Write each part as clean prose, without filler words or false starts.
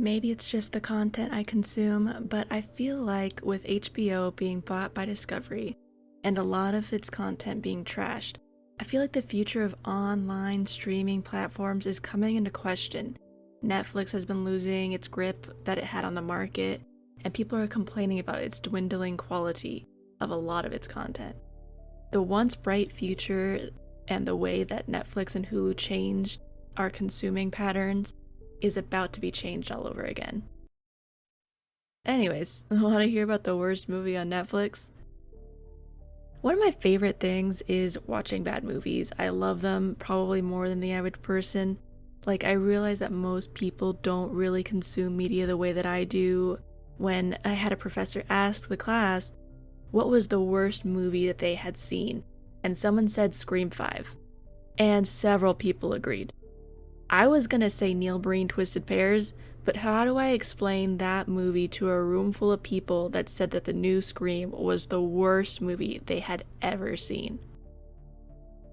Maybe it's just the content I consume, but I feel like with HBO being bought by Discovery and a lot of its content being trashed, I feel like the future of online streaming platforms is coming into question. Netflix has been losing its grip that it had on the market, and people are complaining about its dwindling quality of a lot of its content. The once bright future and the way that Netflix and Hulu changed our consuming patterns is about to be changed all over again. Anyways, want to hear about the worst movie on Netflix? One of my favorite things is watching bad movies. I love them probably more than the average person. Like, I realize that most people don't really consume media the way that I do. When I had a professor ask the class what was the worst movie that they had seen, and someone said Scream 5, and several people agreed. I was gonna say Neil Breen Twisted Pears, but how do I explain that movie to a room full of people that said that the new Scream was the worst movie they had ever seen?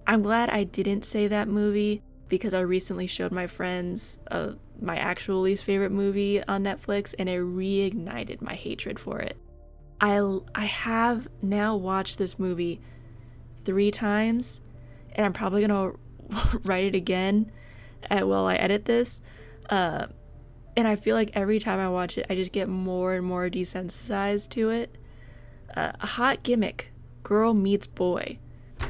I'm glad I didn't say that movie because I recently showed my friends my actual least favorite movie on Netflix, and it reignited my hatred for it. I have now watched this movie 3 times, and I'm probably gonna write it again while I edit this. And I feel like every time I watch it, I just get more and more desensitized to it. A Hot Gimmick, Girl Meets Boy.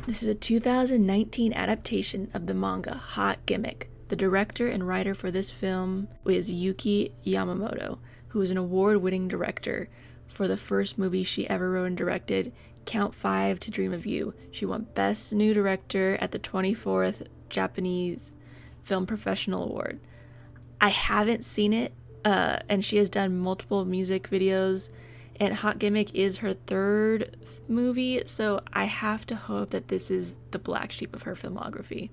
This is a 2019 adaptation of the manga Hot Gimmick. The director and writer for this film is Yuki Yamamoto, who is an award-winning director. For the first movie she ever wrote and directed, Count 5 to Dream of You. She won Best New Director at the 24th Japanese Film Professional Award. I haven't seen it, and she has done multiple music videos, and Hot Gimmick is her third movie, so I have to hope that this is the black sheep of her filmography.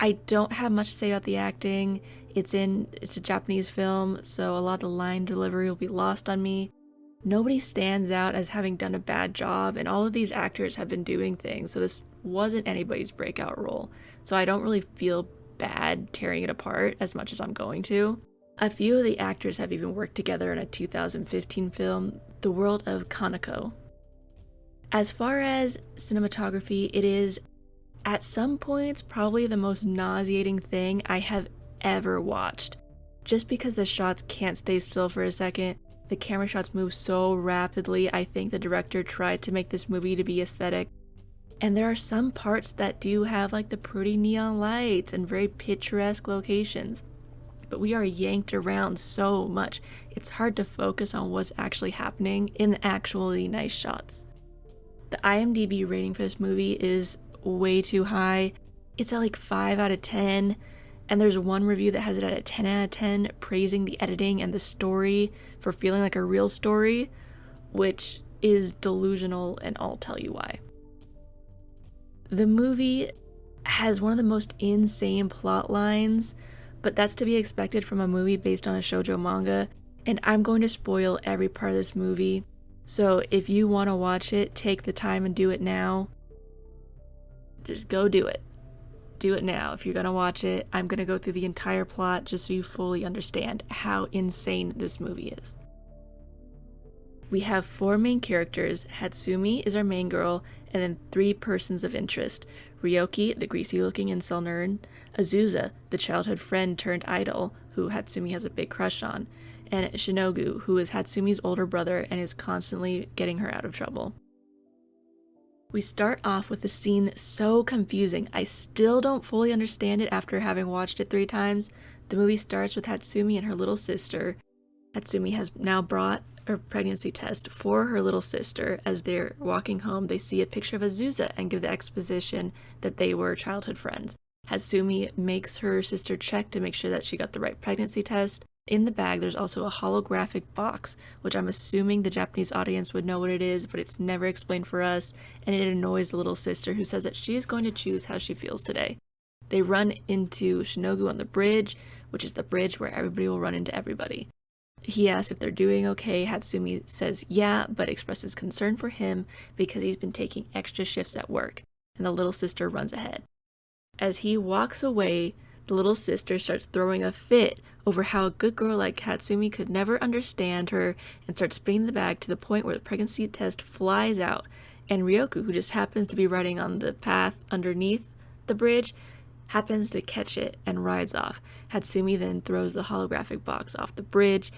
I don't have much to say about the acting. It's a Japanese film, so a lot of the line delivery will be lost on me. Nobody stands out as having done a bad job, and all of these actors have been doing things, so this wasn't anybody's breakout role. So I don't really feel bad tearing it apart as much as I'm going to. A few of the actors have even worked together in a 2015 film, The World of Kaneko. As far as cinematography, it is at some points probably the most nauseating thing I have ever watched. Just because the shots can't stay still for a second, the camera shots move so rapidly. I think the director tried to make this movie to be aesthetic. And there are some parts that do have like the pretty neon lights and very picturesque locations. But we are yanked around so much, it's hard to focus on what's actually happening in the actually nice shots. The IMDb rating for this movie is way too high. It's at like 5 out of 10. And there's one review that has it at a 10 out of 10, praising the editing and the story for feeling like a real story, which is delusional, and I'll tell you why. The movie has one of the most insane plot lines, but that's to be expected from a movie based on a shoujo manga, and I'm going to spoil every part of this movie. So if you want to watch it, take the time and do it now. Just go do it. Do it now. If you're going to watch it, I'm going to go through the entire plot just so you fully understand how insane this movie is. We have 4 main characters. Hatsumi is our main girl, and then 3 persons of interest. Ryoki, the greasy-looking incel nerd, Azusa, the childhood friend turned idol, who Hatsumi has a big crush on, and Shinogu, who is Hatsumi's older brother and is constantly getting her out of trouble. We start off with a scene so confusing. I still don't fully understand it after having watched it 3 times. The movie starts with Hatsumi and her little sister. Hatsumi has now brought a pregnancy test for her little sister. As they're walking home, they see a picture of Azusa and give the exposition that they were childhood friends. Hatsumi makes her sister check to make sure that she got the right pregnancy test. In the bag, there's also a holographic box, which I'm assuming the Japanese audience would know what it is, but it's never explained for us, and it annoys the little sister, who says that she is going to choose how she feels today. They run into Shinogu on the bridge, which is the bridge where everybody will run into everybody. He asks if they're doing okay. Hatsumi says yeah, but expresses concern for him because he's been taking extra shifts at work, and the little sister runs ahead. As he walks away, the little sister starts throwing a fit over how a good girl like Hatsumi could never understand her and starts spinning the bag to the point where the pregnancy test flies out, and Ryoku, who just happens to be riding on the path underneath the bridge, happens to catch it and rides off. Hatsumi then throws the holographic box off the bridge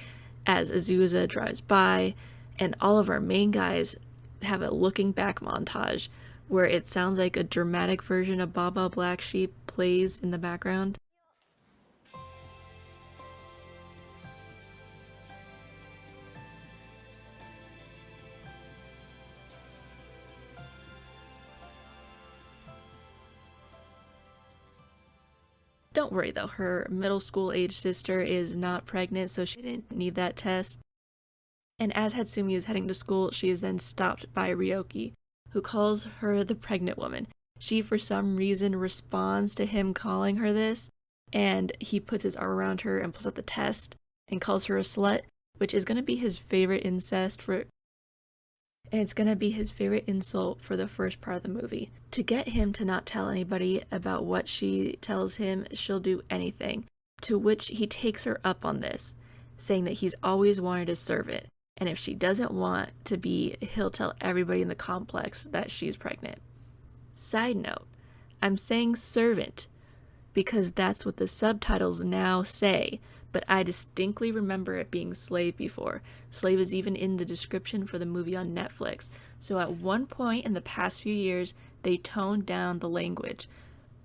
as Azusa drives by, and all of our main guys have a looking back montage where it sounds like a dramatic version of Baba Black Sheep plays in the background. Don't worry though, her middle school age sister is not pregnant, so she didn't need that test. And as Hatsumi is heading to school, she is then stopped by Ryoki, who calls her the pregnant woman. She, for some reason, responds to him calling her this, and he puts his arm around her and pulls out the test and calls her a slut, which is going to be his favorite it's going to be his favorite insult for the first part of the movie. To get him to not tell anybody about what she tells him, she'll do anything, to which he takes her up on this, saying that he's always wanted a servant, and if she doesn't want to be, he'll tell everybody in the complex that she's pregnant. Side note, I'm saying servant because that's what the subtitles now say, but I distinctly remember it being slave before. Slave is even in the description for the movie on Netflix, so at one point in the past few years, they toned down the language.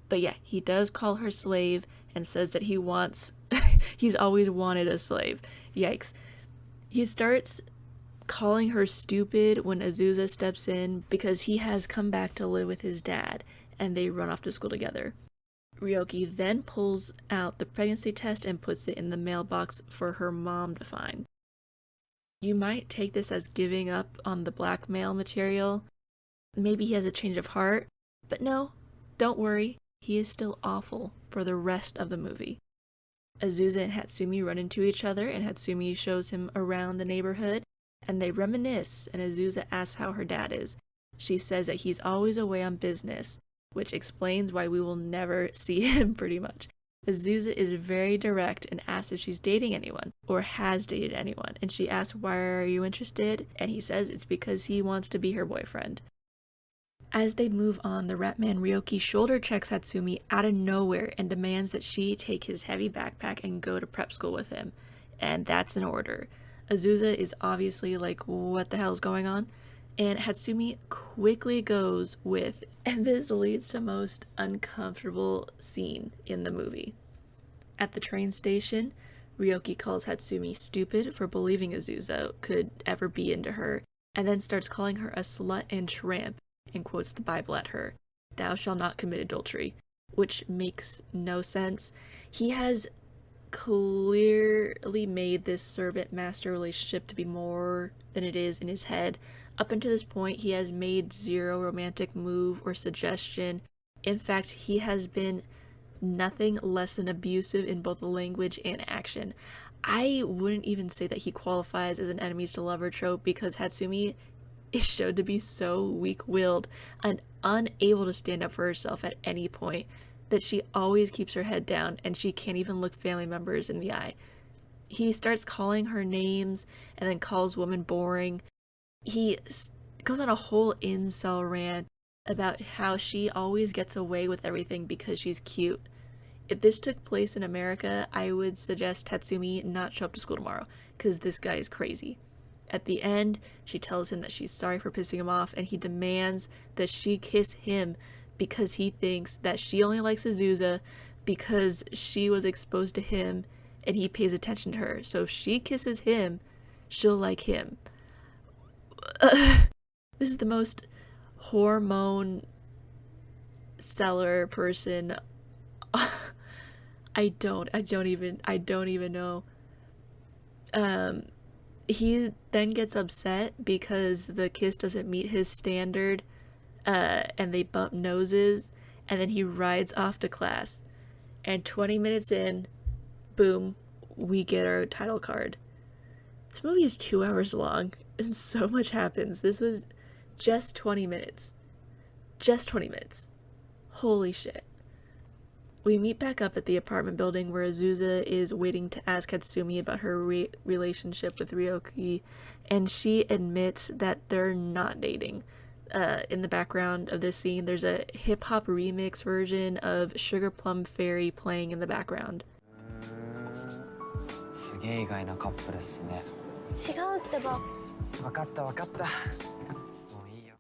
But yeah, he does call her slave and says that he's always wanted a slave. Yikes. He starts calling her stupid when Azusa steps in because he has come back to live with his dad, and they run off to school together. Ryoki then pulls out the pregnancy test and puts it in the mailbox for her mom to find. You might take this as giving up on the blackmail material. Maybe he has a change of heart, but no, don't worry, he is still awful for the rest of the movie. Azusa and Hatsumi run into each other, and Hatsumi shows him around the neighborhood, and they reminisce, and Azusa asks how her dad is. She says that he's always away on business, which explains why we will never see him pretty much. Azusa is very direct and asks if she's dating anyone, or has dated anyone, and she asks, why are you interested? And he says it's because he wants to be her boyfriend. As they move on, the rat man Ryoki shoulder checks Hatsumi out of nowhere and demands that she take his heavy backpack and go to prep school with him. And that's an order. Azusa is obviously like, what the hell's going on? And Hatsumi quickly goes with, and this leads to most uncomfortable scene in the movie. At the train station, Ryoki calls Hatsumi stupid for believing Azusa could ever be into her, and then starts calling her a slut and tramp, and quotes the Bible at her, "Thou shalt not commit adultery," which makes no sense. He has clearly made this servant-master relationship to be more than it is in his head. Up until this point, he has made zero romantic move or suggestion. In fact, he has been nothing less than abusive in both language and action. I wouldn't even say that he qualifies as an enemies to lover trope because Hatsumi is showed to be so weak-willed and unable to stand up for herself at any point that she always keeps her head down and she can't even look family members in the eye. He starts calling her names and then calls women boring. He goes on a whole incel rant about how she always gets away with everything because she's cute. If this took place in America, I would suggest Tatsumi not show up to school tomorrow, because this guy is crazy. At the end, she tells him that she's sorry for pissing him off, and he demands that she kiss him because he thinks that she only likes Azusa because she was exposed to him and he pays attention to her. So if she kisses him, she'll like him. This is the most hormone seller person. I don't even know. He then gets upset because the kiss doesn't meet his standard, and they bump noses, and then he rides off to class. And 20 minutes in, boom, we get our title card. This movie is 2 hours long, and so much happens. This was just 20 minutes. Just 20 minutes. Holy shit. We meet back up at the apartment building where Azusa is waiting to ask Hatsumi about her relationship with Ryoki, and she admits that they're not dating. In the background of this scene, there's a hip hop remix version of Sugar Plum Fairy playing in the background. すげえ意外なカップルっすね。違うってば。わかったわかった。もういいよ。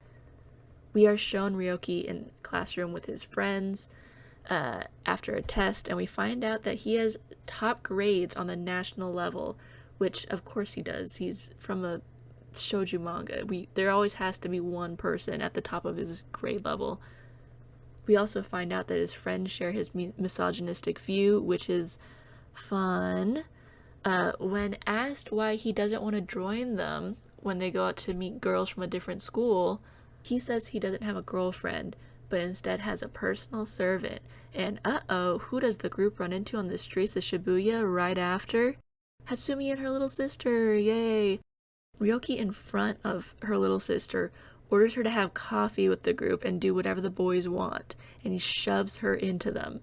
We are shown Ryoki in classroom with his friends after a test, and we find out that he has top grades on the national level, which of course he does. He's from a shoujo manga. There always has to be one person at the top of his grade level. We also find out that his friends share his misogynistic view, which is fun. When asked why he doesn't want to join them when they go out to meet girls from a different school, he says he doesn't have a girlfriend, but instead has a personal servant. And who does the group run into on the streets of Shibuya right after? Hatsumi and her little sister, yay! Ryoki, in front of her little sister, orders her to have coffee with the group and do whatever the boys want, and he shoves her into them.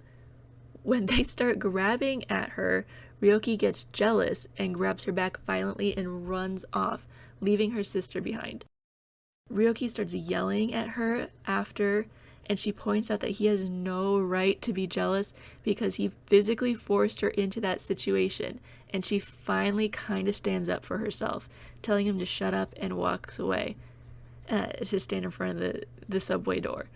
When they start grabbing at her, Ryoki gets jealous and grabs her back violently and runs off, leaving her sister behind. Ryoki starts yelling at her after, and she points out that he has no right to be jealous because he physically forced her into that situation, and she finally kind of stands up for herself, telling him to shut up and walks away to stand in front of the subway door.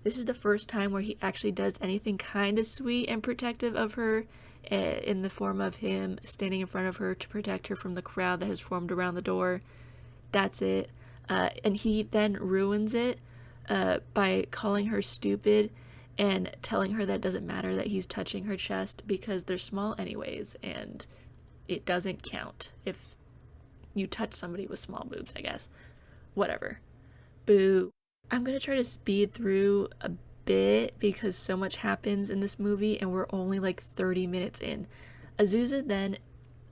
This is the first time where he actually does anything kind of sweet and protective of her, in the form of him standing in front of her to protect her from the crowd that has formed around the door. That's it. And he then ruins it by calling her stupid and telling her that it doesn't matter that he's touching her chest because they're small anyways, and it doesn't count if you touch somebody with small boobs, I guess. Whatever. Boo. I'm gonna try to speed through a bit because so much happens in this movie and we're only like 30 minutes in. Azusa then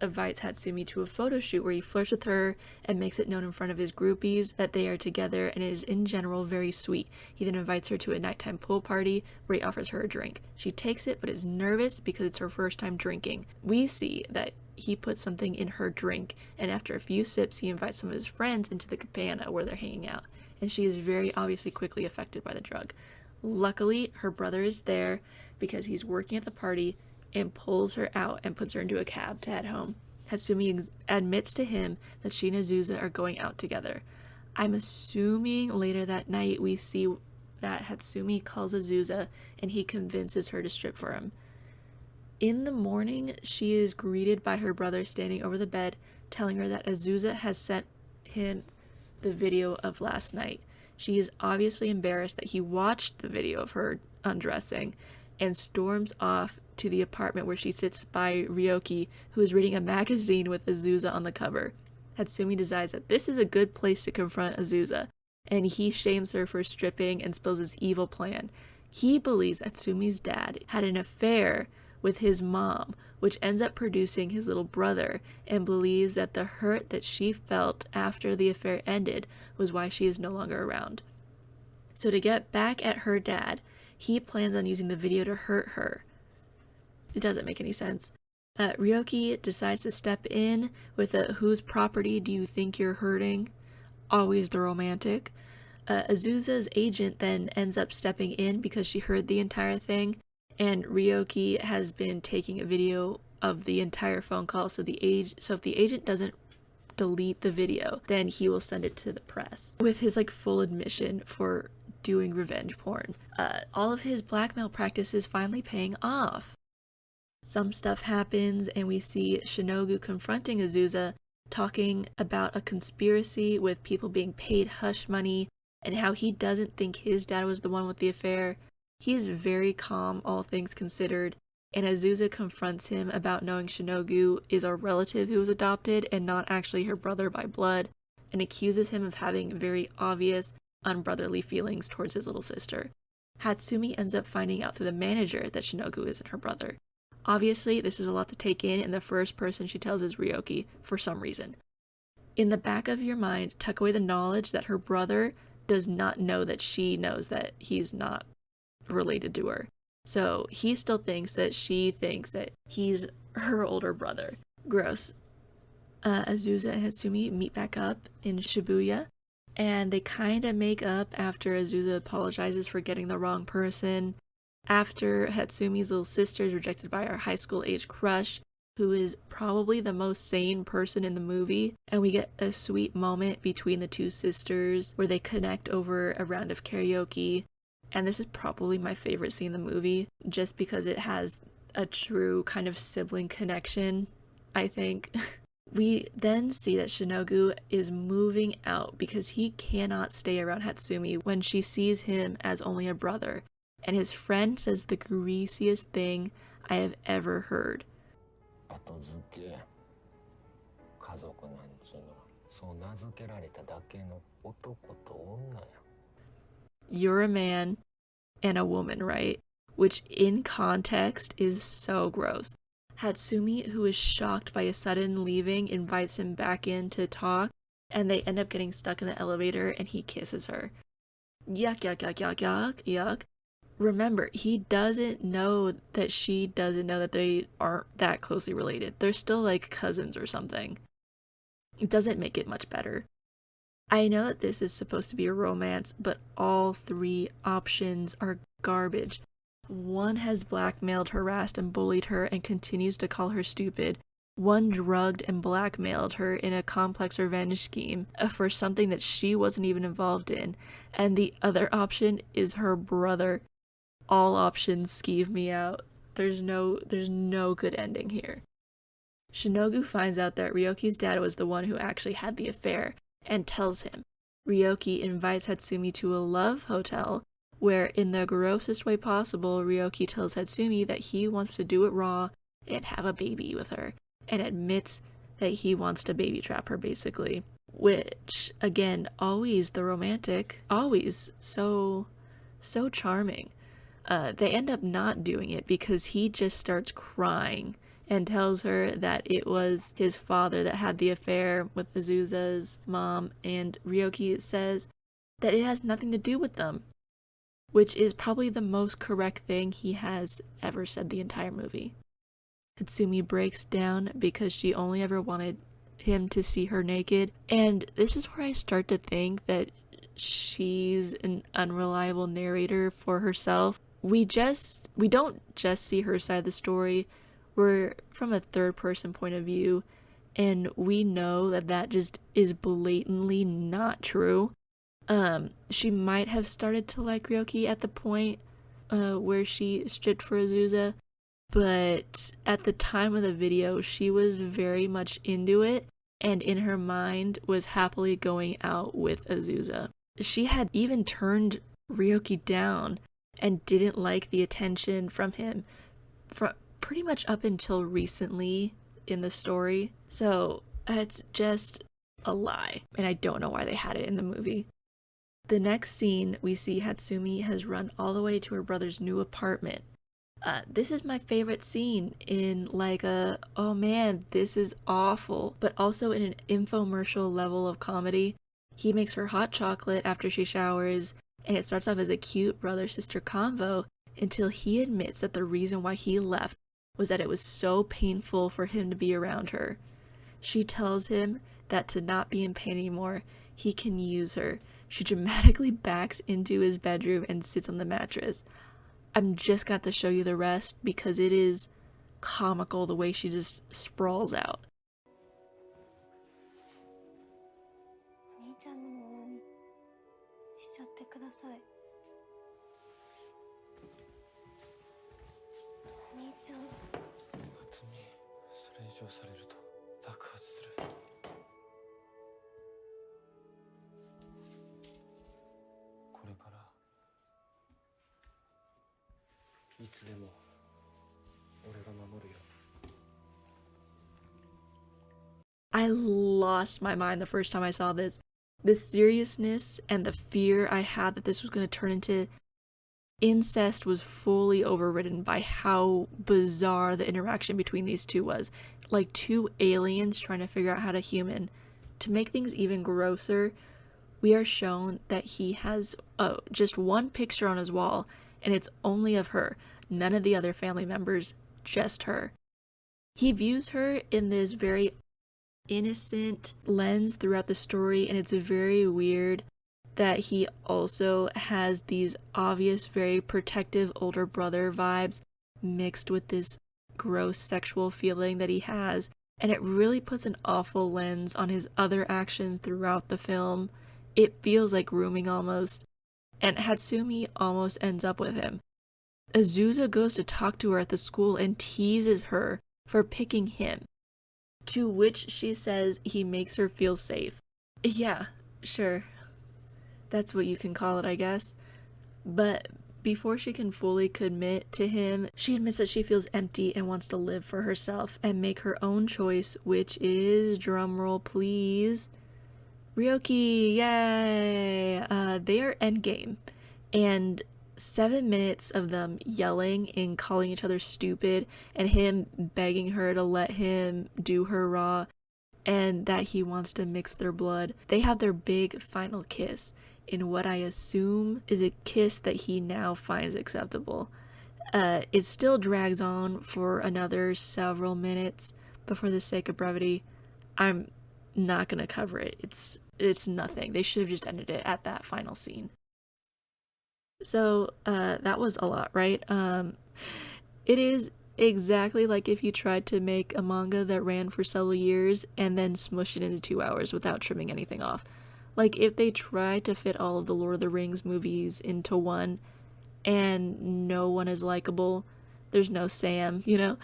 invites Hatsumi to a photo shoot where he flirts with her and makes it known in front of his groupies that they are together, and it is in general very sweet. He then invites her to a nighttime pool party where he offers her a drink. She takes it but is nervous because it's her first time drinking. We see that he puts something in her drink, and after a few sips he invites some of his friends into the cabana where they're hanging out, and she is very obviously quickly affected by the drug. Luckily, her brother is there because he's working at the party and pulls her out and puts her into a cab to head home. Hatsumi admits to him that she and Azusa are going out together. I'm assuming later that night we see that Hatsumi calls Azusa and he convinces her to strip for him. In the morning, she is greeted by her brother standing over the bed, telling her that Azusa has sent him the video of last night. She is obviously embarrassed that he watched the video of her undressing and storms off to the apartment where she sits by Ryoki, who is reading a magazine with Azusa on the cover. Hatsumi decides that this is a good place to confront Azusa, and he shames her for stripping and spills his evil plan. He believes Hatsumi's dad had an affair with his mom, which ends up producing his little brother, and believes that the hurt that she felt after the affair ended was why she is no longer around. So to get back at her dad, he plans on using the video to hurt her. It doesn't make any sense. Ryoki decides to step in with a "whose property do you think you're hurting?" Always the romantic. Azusa's agent then ends up stepping in because she heard the entire thing, and Ryoki has been taking a video of the entire phone call, so if the agent doesn't delete the video, then he will send it to the press with his full admission for doing revenge porn. All of his blackmail practices finally paying off. Some stuff happens and we see Shinogu confronting Azusa, talking about a conspiracy with people being paid hush money and how he doesn't think his dad was the one with the affair. He's very calm, all things considered, and Azusa confronts him about knowing Shinogu is a relative who was adopted and not actually her brother by blood, and accuses him of having very obvious, unbrotherly feelings towards his little sister. Hatsumi ends up finding out through the manager that Shinogu isn't her brother. Obviously, this is a lot to take in, and the first person she tells is Ryoki, for some reason. In the back of your mind, tuck away the knowledge that her brother does not know that she knows that he's not related to her. So he still thinks that she thinks that he's her older brother. Gross. Azusa and Hatsumi meet back up in Shibuya, and they kind of make up after Azusa apologizes for getting the wrong person. After Hatsumi's little sister is rejected by our high school age crush, who is probably the most sane person in the movie, and we get a sweet moment between the two sisters where they connect over a round of karaoke. And this is probably my favorite scene in the movie, just because it has a true kind of sibling connection, I think. We then see that Shinogu is moving out because he cannot stay around Hatsumi when she sees him as only a brother, and his friend says the greasiest thing I have ever heard. 後付け家族なんちゅうのはそう名付けられただけの男と女や You're a man and a woman, right? Which in context is so gross. Hatsumi, who is shocked by his sudden leaving, invites him back in to talk, and they end up getting stuck in the elevator and he kisses her. Yuck, yuck, yuck, yuck, yuck, yuck. Remember, he doesn't know that she doesn't know that they aren't that closely related. They're still like cousins or something. It doesn't make it much better. I know that this is supposed to be a romance, but all three options are garbage. One has blackmailed, harassed, and bullied her and continues to call her stupid. One drugged and blackmailed her in a complex revenge scheme for something that she wasn't even involved in. And the other option is her brother. All options skeeve me out. There's no good ending here. Shinogu finds out that Ryoki's dad was the one who actually had the affair and tells him. Ryoki invites Hatsumi to a love hotel where, in the grossest way possible, Ryoki tells Hatsumi that he wants to do it raw and have a baby with her, and admits that he wants to baby trap her, basically. Which, again, always the romantic, always so charming. They end up not doing it because he just starts crying and tells her that it was his father that had the affair with Azusa's mom, and Ryoki says that it has nothing to do with them, which is probably the most correct thing he has ever said the entire movie. Hatsumi breaks down because she only ever wanted him to see her naked, and this is where I start to think that she's an unreliable narrator for herself. We don't just see her side of the story, we're from a third person point of view, and we know that just is blatantly not true. She might have started to like Ryoki at the point where she stripped for Azusa, but at the time of the video, she was very much into it, and in her mind was happily going out with Azusa. She had even turned Ryoki down and didn't like the attention from him pretty much up until recently in the story. So it's just a lie, and I don't know why they had it in the movie. The next scene, we see Hatsumi has run all the way to her brother's new apartment. This is my favorite scene in like a, oh man, this is awful, but also in an infomercial level of comedy. He makes her hot chocolate after she showers, and it starts off as a cute brother-sister convo until he admits that the reason why he left was that it was so painful for him to be around her. She tells him that to not be in pain anymore, he can use her. She dramatically backs into his bedroom and sits on the mattress. I'm just got to show you the rest because it is comical the way she just sprawls out. お兄ちゃんのものにしちゃってください。お兄ちゃん。夏美、それ以上されると爆発する。これからいつでも俺が守るよ。I lost my mind the first time I saw this. The seriousness and the fear I had that this was going to turn into incest was fully overridden by how bizarre the interaction between these two was. Like two aliens trying to figure out how to human. To make things even grosser, we are shown that he has just one picture on his wall, and it's only of her. None of the other family members, just her. He views her in this very innocent lens throughout the story, and it's very weird that he also has these obvious, very protective older brother vibes mixed with this gross sexual feeling that he has, and it really puts an awful lens on his other actions throughout the film. It feels like grooming almost, and Hatsumi almost ends up with him. Azusa goes to talk to her at the school and teases her for picking him, to which she says he makes her feel safe. Yeah, sure. That's what you can call it, I guess. But before she can fully commit to him, she admits that she feels empty and wants to live for herself and make her own choice, which is, drumroll please, Ryoki, yay! They are endgame, and 7 minutes of them yelling and calling each other stupid, and him begging her to let him do her raw, and that he wants to mix their blood. They have their big final kiss, in what I assume is a kiss that he now finds acceptable. It still drags on for another several minutes, but for the sake of brevity, I'm not gonna cover it. It's nothing. They should have just ended it at that final scene. So that was a lot, right? It is exactly like if you tried to make a manga that ran for several years and then smushed it into 2 hours without trimming anything off. Like if they tried to fit all of the Lord of the Rings movies into one and no one is likable, there's no Sam, you know?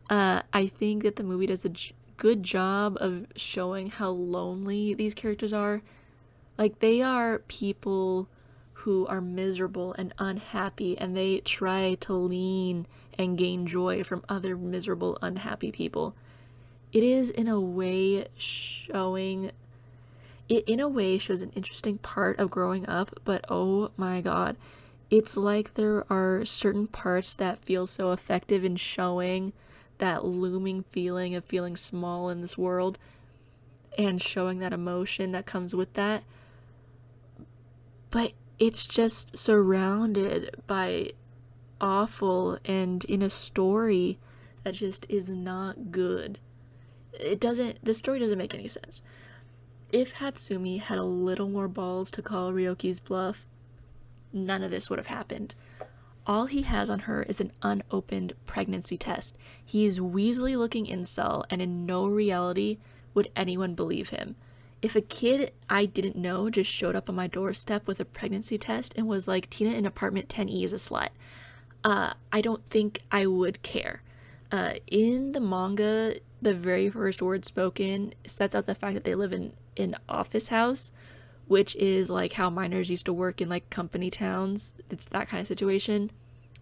I think that the movie does a good job of showing how lonely these characters are. Like they are people who are miserable and unhappy, and they try to lean and gain joy from other miserable, unhappy people. It is in a way showing it in a way shows an interesting part of growing up, but oh my god, it's like there are certain parts that feel so effective in showing that looming feeling of feeling small in this world and showing that emotion that comes with that. But it's just surrounded by awful and in a story that just is not good. The story doesn't make any sense. If Hatsumi had a little more balls to call Ryoki's bluff, none of this would have happened. All he has on her is an unopened pregnancy test. He is Weasley looking incel, and in no reality would anyone believe him. If a kid I didn't know just showed up on my doorstep with a pregnancy test and was like, Tina in apartment 10E is a slut, I don't think I would care. In the manga, the very first word spoken sets out the fact that they live in an office house, which is like how minors used to work in like company towns. It's that kind of situation.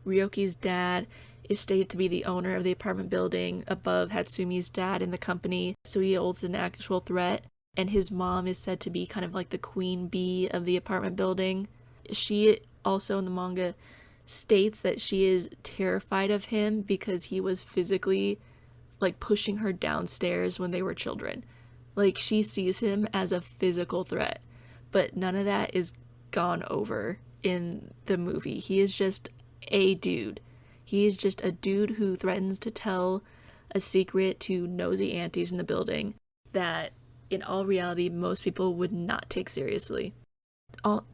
Ryoki's dad is stated to be the owner of the apartment building above Hatsumi's dad in the company, so he holds an actual threat, and his mom is said to be kind of like the queen bee of the apartment building. She also in the manga states that she is terrified of him because he was physically like pushing her downstairs when they were children. Like she sees him as a physical threat, but none of that is gone over in the movie. He is just a dude. He is just a dude who threatens to tell a secret to nosy aunties in the building that in all reality most people would not take seriously.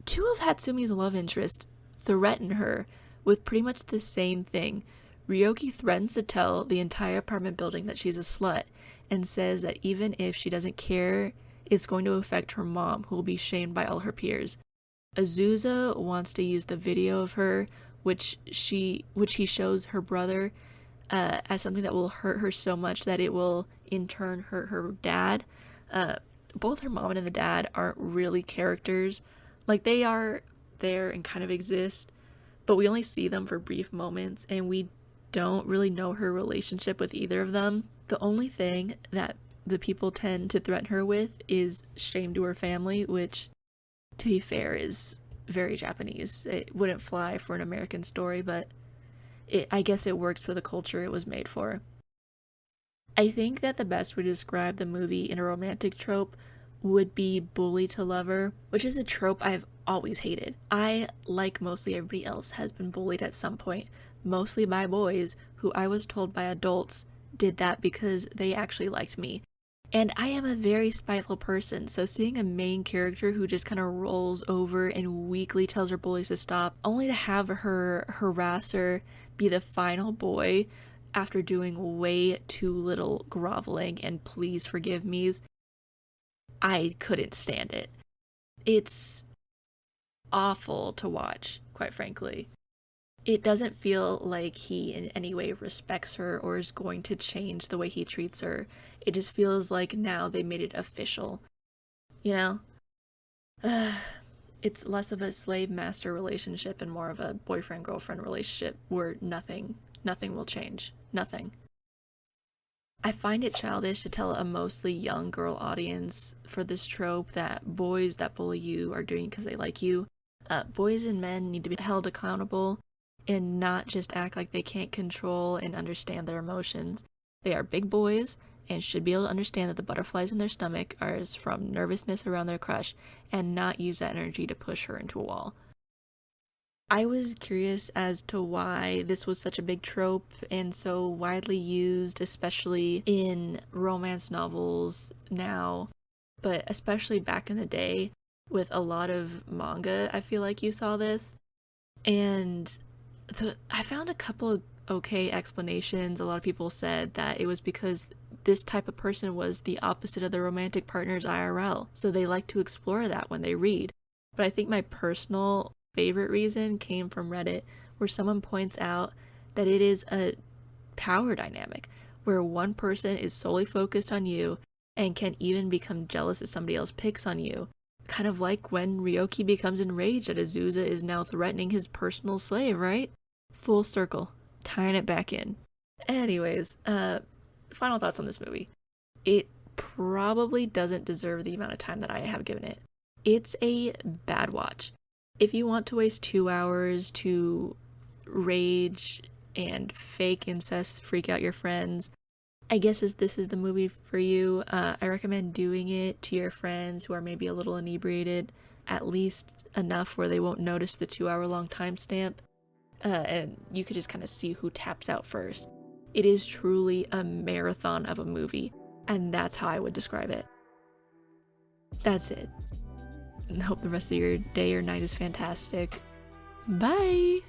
Two of Hatsumi's love interests threaten her with pretty much the same thing. Ryoki threatens to tell the entire apartment building that she's a slut and says that even if she doesn't care, it's going to affect her mom, who will be shamed by all her peers. Azusa wants to use the video of her, which he shows her brother, as something that will hurt her so much that it will in turn hurt her dad. Both her mom and the dad aren't really characters. Like they are there and kind of exist, but we only see them for brief moments, and we don't really know her relationship with either of them. The only thing that the people tend to threaten her with is shame to her family, which, to be fair, is very Japanese. It wouldn't fly for an American story, but I guess it works for the culture it was made for. I think that the best way to describe the movie in a romantic trope would be bully to lover, which is a trope I've always hated. I, like mostly everybody else, has been bullied at some point, mostly by boys, who I was told by adults did that because they actually liked me. And I am a very spiteful person, so seeing a main character who just kind of rolls over and weakly tells her bullies to stop, only to have her harasser be the final boy after doing way too little groveling and please forgive me's, I couldn't stand it. It's awful to watch, quite frankly. It doesn't feel like he in any way respects her or is going to change the way he treats her. It just feels like now they made it official. You know? It's less of a slave-master relationship and more of a boyfriend-girlfriend relationship where nothing will change. Nothing. I find it childish to tell a mostly young girl audience for this trope that boys that bully you are doing because they like you. Boys and men need to be held accountable and not just act like they can't control and understand their emotions. They are big boys and should be able to understand that the butterflies in their stomach are from nervousness around their crush and not use that energy to push her into a wall. I was curious as to why this was such a big trope and so widely used, especially in romance novels now, but especially back in the day with a lot of manga. I feel like you saw this. And I found a couple of okay explanations. A lot of people said that it was because this type of person was the opposite of the romantic partners IRL, so they like to explore that when they read. But I think my personal favorite reason came from Reddit, where someone points out that it is a power dynamic where one person is solely focused on you and can even become jealous if somebody else picks on you. Kind of like when Ryoki becomes enraged that Azusa is now threatening his personal slave, right? Full circle, tying it back in. Anyways, final thoughts on this movie. It probably doesn't deserve the amount of time that I have given it. It's a bad watch. If you want to waste 2 hours to rage and fake incest, freak out your friends, I guess this is the movie for you. I recommend doing it to your friends who are maybe a little inebriated, at least enough where they won't notice the 2-hour-long timestamp. And you could just kind of see who taps out first. It is truly a marathon of a movie, and that's how I would describe it. That's it. I hope the rest of your day or night is fantastic. Bye!